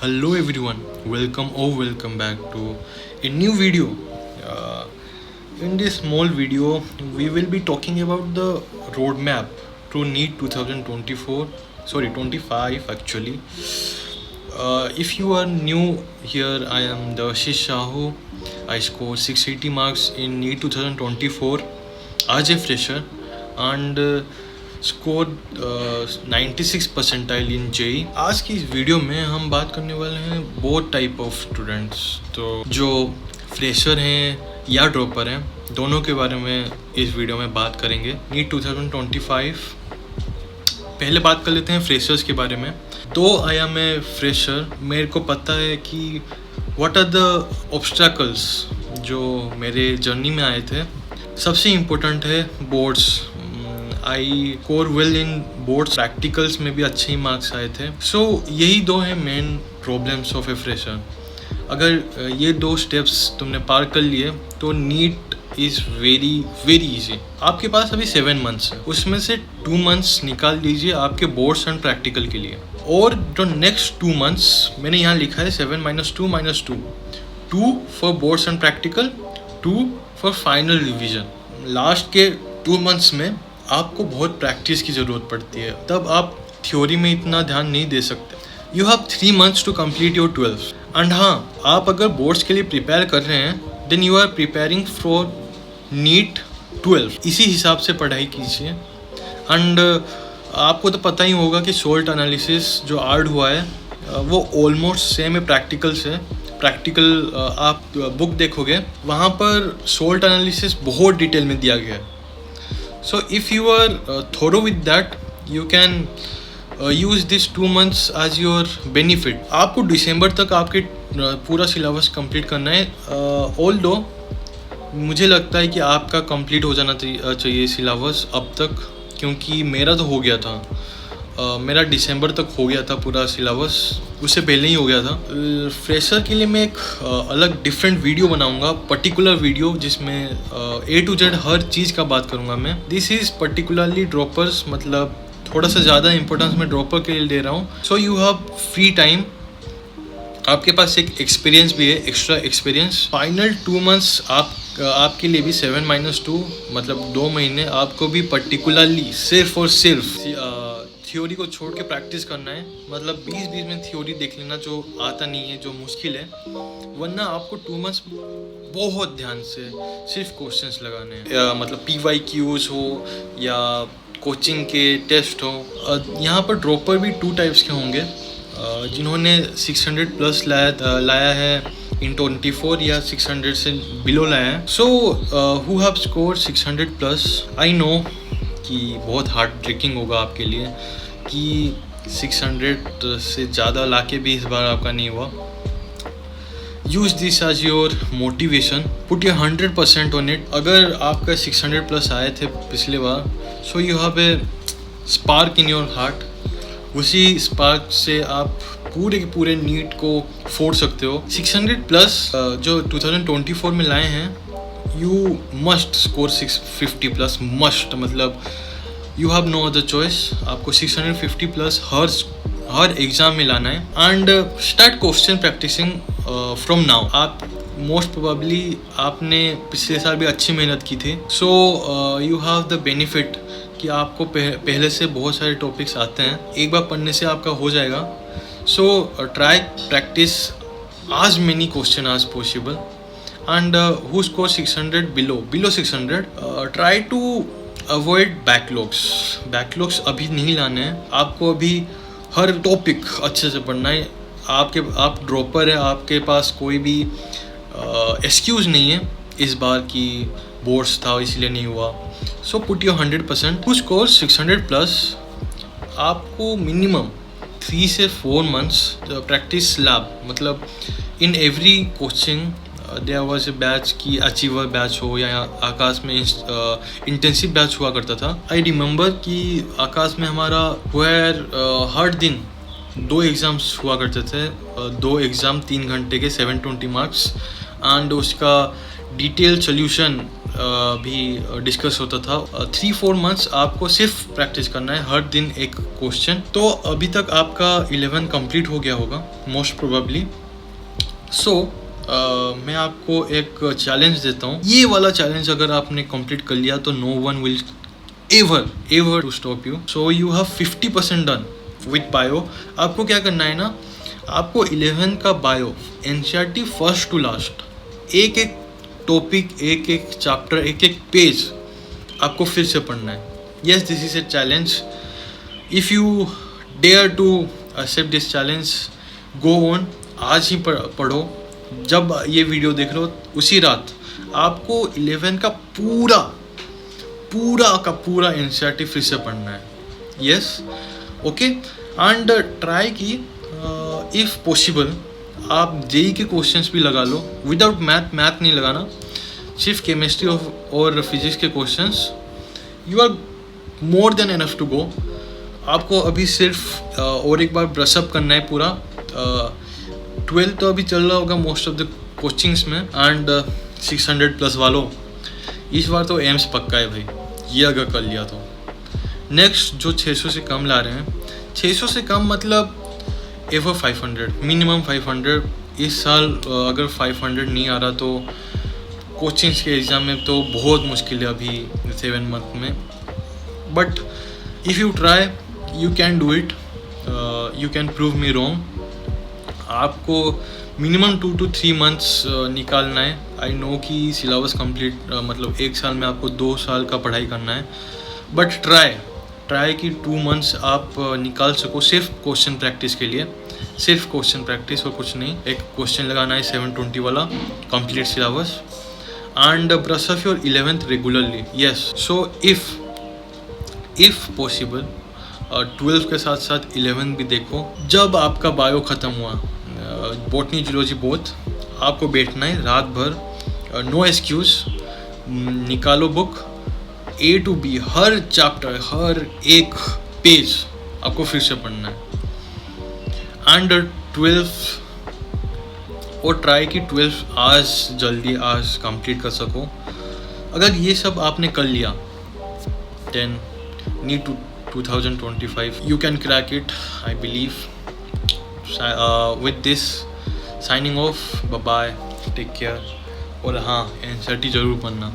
Hello everyone, welcome back to a new video. Uh, in this small video, we will be talking about the roadmap to NEET 2024. Sorry, 25 actually. If you are new here, I am Devashish Shahu. I scored 680 marks in NEET 2024 as a fresher and score 96 percentile in JEE. आज की इस video में हम बात करने वाले हैं बहुत टाइप ऑफ स्टूडेंट्स, तो जो फ्रेशर हैं या ड्रॉपर हैं, दोनों के बारे में इस वीडियो में बात करेंगे। नीट 2025। पहले बात कर लेते हैं फ्रेशर्स के बारे में। तो आई एम ए फ्रेशर, मेरे को पता है कि व्हाट आर द ऑब्स्टैकल्स जो मेरे जर्नी में आए थे। सबसे इम्पोर्टेंट है boards. I score well in boards, practicals में भी अच्छे ही मार्क्स आए थे। सो यही दो हैं main problems of a fresher. अगर ये दो स्टेप्स तुमने पार कर लिए तो NEET is very very easy. आपके पास अभी 7 मंथ्स है, उसमें से 2 मंथ्स निकाल दीजिए आपके बोर्ड्स एंड प्रैक्टिकल के लिए, और जो नेक्स्ट 2 मंथ्स मैंने यहाँ लिखा है 7 - 2 2 for boards and practical, 2 for final revision. Last के 2 मंथ्स में आपको बहुत प्रैक्टिस की ज़रूरत पड़ती है, तब आप थ्योरी में इतना ध्यान नहीं दे सकते। You have 3 months to complete your 12th। And हाँ, आप अगर बोर्ड्स के लिए प्रिपेयर कर रहे हैं then you are preparing for NEET 12। इसी हिसाब से पढ़ाई कीजिए। एंड आपको तो पता ही होगा कि सोल्ट एनालिसिस जो आर्ड हुआ है वो ऑलमोस्ट सेम है प्रैक्टिकल से। प्रैक्टिकल आप बुक देखोगे, वहाँ पर सोल्ट एनालिसिस बहुत डिटेल में दिया गया है। So if you are thorough with that, you can use this 2 months as your benefit. आपको दिसंबर तक आपके पूरा सिलेबस कंप्लीट करना है। ऑल्दो मुझे लगता है कि आपका कंप्लीट हो जाना चाहिए सिलेबस अब तक, क्योंकि मेरा तो हो गया था। मेरा दिसंबर तक हो गया था पूरा सिलेबस, उससे पहले ही हो गया था। फ्रेशर के लिए मैं एक अलग डिफरेंट वीडियो बनाऊंगा, पर्टिकुलर वीडियो जिसमें A to Z हर चीज़ का बात करूंगा मैं। दिस इज़ पर्टिकुलरली ड्रॉपर्स, मतलब थोड़ा सा ज़्यादा इंपॉर्टेंस मैं ड्रॉपर के लिए दे रहा हूँ। सो यू हैव फ्री टाइम, आपके पास एक एक्सपीरियंस भी है, एक्स्ट्रा एक्सपीरियंस। फाइनल 2 मंथ्स आपके लिए भी 7 - 2 मतलब 2 महीने आपको भी पर्टिकुलरली सिर्फ और सिर्फ थ्योरी को छोड़ के प्रैक्टिस करना है। मतलब 20 में थ्योरी देख लेना जो आता नहीं है, जो मुश्किल है, वरना आपको 2 मंथ्स बहुत ध्यान से सिर्फ क्वेश्चंस लगाने हैं। मतलब PYQs हो या कोचिंग के टेस्ट हो। यहाँ पर ड्रॉपर भी 2 टाइप्स के होंगे, जिन्होंने 600 प्लस लाया है इन 24 या 600 से बिलो लाया है। So who have score 600 plus, I know कि बहुत हार्ट ब्रेकिंग होगा आपके लिए कि 600 से ज़्यादा लाके भी इस बार आपका नहीं हुआ। Use this as your motivation, put your 100% on it. अगर आपका 600 प्लस आए थे पिछले बार, so you have a spark in your heart. उसी स्पार्क से आप पूरे के पूरे नीट को फोड़ सकते हो। 600 प्लस जो 2024 में लाए हैं, you must score 650 plus, must, मतलब you have no other choice. आपको 650 प्लस हर एग्ज़ाम में लाना है। And start question practicing from now. आप मोस्ट प्रोबेबली आपने पिछले साल भी अच्छी मेहनत की थी, so you have the benefit कि आपको पहले से बहुत सारे टॉपिक्स आते हैं, एक बार पढ़ने से आपका हो जाएगा। So try practice as many question as possible. And who score 600 below 600, try to avoid backlogs अभी नहीं लाने हैं। आपको अभी हर टॉपिक अच्छे से पढ़ना है। आप ड्रॉपर है, आपके पास कोई भी एक्सक्यूज़ नहीं है इस बार की बोर्ड्स था इसलिए नहीं हुआ। So put your 100%। Who score 600 plus, आपको मिनिमम 3 से 4 मंथ्स प्रैक्टिस लैब, मतलब in every coaching there was a batch की अचीवर बैच हो या आकाश में इंटेंसिव बैच हुआ करता था। आई रिमेंबर कि आकाश में हमारा हर दिन 2 एग्ज़ाम्स हुआ करते थे। 2 एग्ज़ाम 3 घंटे के, 720 मार्क्स। एंड उसका डिटेल सोल्यूशन भी डिस्कस होता था। 3-4 मंथ्स आपको सिर्फ प्रैक्टिस करना है, हर दिन एक क्वेश्चन। तो अभी तक आपका 11 कंप्लीट हो गया होगा मोस्ट प्रोबेबली। सो मैं आपको एक चैलेंज देता हूँ। ये वाला चैलेंज अगर आपने कंप्लीट कर लिया तो no one will ever to stop you. So you have 50% done with bio. आपको क्या करना है ना, आपको 11 का bio NCERT first to last, एक एक टॉपिक, एक एक चैप्टर, एक एक पेज आपको फिर से पढ़ना है। Yes, this is a challenge. If you dare to accept this challenge, go on, आज ही पढ़ो। जब ये वीडियो देख लो उसी रात आपको 11 का पूरा एनसीईआरटी फिर से पढ़ना है। Yes, okay. एंड ट्राई की इफ़ पॉसिबल आप जेई के क्वेश्चंस भी लगा लो, विदाउट मैथ नहीं लगाना, सिर्फ केमिस्ट्री और फिजिक्स के questions. You are more than enough to go. आपको अभी सिर्फ और एक बार ब्रशअप करना है पूरा। 12 तो अभी चल रहा होगा मोस्ट ऑफ द कोचिंग्स में, एंड 600+ वालों, इस बार तो एम्स पक्का है भाई, ये अगर कर लिया तो। नेक्स्ट जो 600 से कम ला रहे हैं, 600 से कम मतलब एवर 500, मिनिमम 500। इस साल अगर 500 नहीं आ रहा तो कोचिंग्स के एग्ज़ाम में तो बहुत मुश्किल है अभी 7 मंथ में। But if you try you can do it, you can prove me wrong. आपको मिनिमम 2 to 3 मंथ्स निकालना है। आई नो कि सिलेबस कंप्लीट मतलब 1 साल में आपको 2 साल का पढ़ाई करना है, बट ट्राई कि 2 मंथ्स आप निकाल सको सिर्फ क्वेश्चन प्रैक्टिस के लिए, सिर्फ क्वेश्चन प्रैक्टिस और कुछ नहीं। एक क्वेश्चन लगाना है 720 वाला, complete syllabus, and brush off your 11th regularly. Yes, so if possible 12 के साथ साथ 11 भी देखो। जब आपका बायो ख़त्म हुआ, बॉटनी जूलॉजी बोथ, आपको बैठना है रात भर, नो एक्सक्यूज़, निकालो बुक, A to B हर चैप्टर, हर एक पेज आपको फिर से पढ़ना है। एंड 12 और ट्राई कि 12 आज कंप्लीट कर सको। अगर ये सब आपने कर लिया, then NEET to 2025 you can crack it, I believe. With this, signing off, bye bye, take care। और हाँ, एनसीईआरटी ज़रूर पढ़ना।